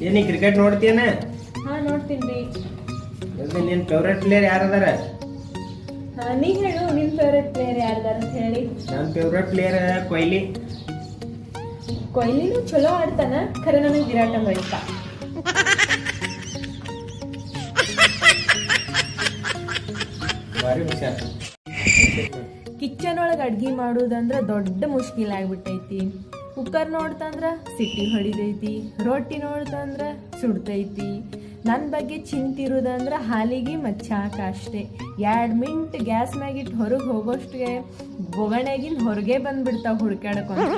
ಏನಿ ಕ್ರಿಕೆಟ್ ನೋಡ್ತೀಯನ? ಹಾ ನೋಡ್ತೀನಿ. ನಿನ್ ಫೇವ್ರೆಟ್ ಪ್ಲೇಯರ್ ಯಾರದಾರ? ನೀ ಹೇಳು ನಿನ್ ಫೇವ್ರೆಟ್ ಪ್ಲೇಯರ್ ಯಾರದಾರ ಅಂತ ಹೇಳಿ. ನನ್ನ ಫೇವ್ರೆಟ್ ಪ್ಲೇಯರ್ ಕೊಹ್ಲಿ. ಕೊಹ್ಲಿನೂ ಚಲೋ ಆಡ್ತಾನ, ಖರೆ ನನಗೆ ವಿರಾಟ್ ಅಂದ್ರೆ ಇಷ್ಟ. ಭಾರಿ ಹುಷಾರ್. ಕಿಚನ್ ಒಳಗೆ ಅಡ್ಗೆ ಮಾಡೋದಂದ್ರ ದೊಡ್ಡ ಮುಷ್ಕಿಲ್ ಆಗ್ಬಿಟ್ಟೈತಿ. ಕುಕ್ಕರ್ ನೋಡ್ತಂದ್ರ ಸಿಟಿ ಹೊಡಿತೈತಿ, ರೊಟ್ಟಿ ನೋಡ್ತಂದ್ರ ಸುಡ್ತೈತಿ. ನನ್ನ ಬಗ್ಗೆ ಚಿಂತಿರುದಂದ್ರ ಹಾಲಿಗೆ ಮಚ್ಚಾಕ ಅಷ್ಟೇ. 2 ಮಿನಿಟ್ ಗ್ಯಾಸ್ ಮ್ಯಾಗಿಟ್ಟು ಹೊರಗೆ ಹೋಗೋಷ್ಟಿಗೆ ಬೊಗಣೆಗಿಂದ ಹೊರಗೆ ಬಂದ್ಬಿಡ್ತಾವ ಹುಡ್ಕಾಡ್ಕೊಂಡು.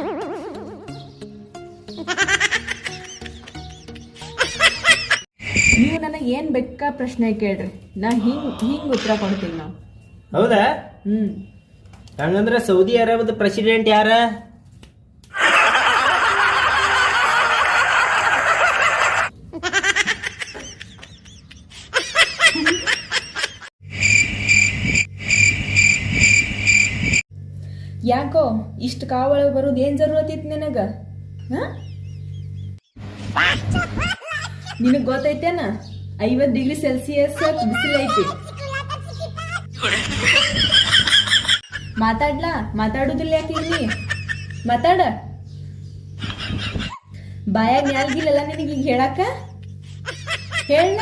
ನೀವು ನನಗೆ ಏನ್ ಬೇಕಾ ಪ್ರಶ್ನೆ ಕೇಳ್ರಿ, ನಾ ಹಿಂಗ್ ಉತ್ತರ ಕೊಡ್ತೀನಿ. ನಾವು ಹೌದಾ? ಹಂಗಂದ್ರ ಸೌದಿ ಅರೇಬಿಯಾದ ಪ್ರೆಸಿಡೆಂಟ್ ಯಾರ? ಯಾಕೋ ಇಷ್ಟ ಕಾವೊಳಗೆ ಬರೋದು ಏನ್ ಜರೂರತ್ ಇತ್ತು ನಿನಗ? ನಿನಗ್ ಗೊತ್ತೈತೇನ 50 ಡಿಗ್ರಿ ಸೆಲ್ಸಿಯಸ್ ಬಿಸಿಲೈತಿ. ಮಾತಾಡುದಿಲ್ಲ ಯಾಕೆ ಇಲ್ಲಿ? ಮಾತಾಡ. ಬಾಯಾಗ ನ್ಯಾಲ್ಗಿಲ್ಲ ನಿನಗೆ ಈಗ ಹೇಳಾಕ? ಹೇಳ.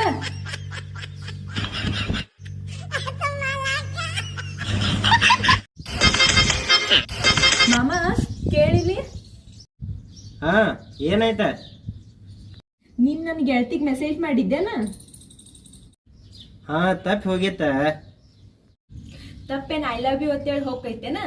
ಮಾಮ ಕೇಳಿಲಿ. ಹಾ ಏನಾಯ್ತ? ನೀನ್ ನನ್ ಗೆಳತಿಗ್ ಮೆಸೇಜ್ ಮಾಡಿದ್ದೇನ? ಹಾ ತಪ್ಪಿ ಹೋಗಿತ್ತ. ತಪ್ಪೇನ್ ಐ ಲವ್ ಯು ಅಂತೇಳಿ ಹೋಗೈತೇನ?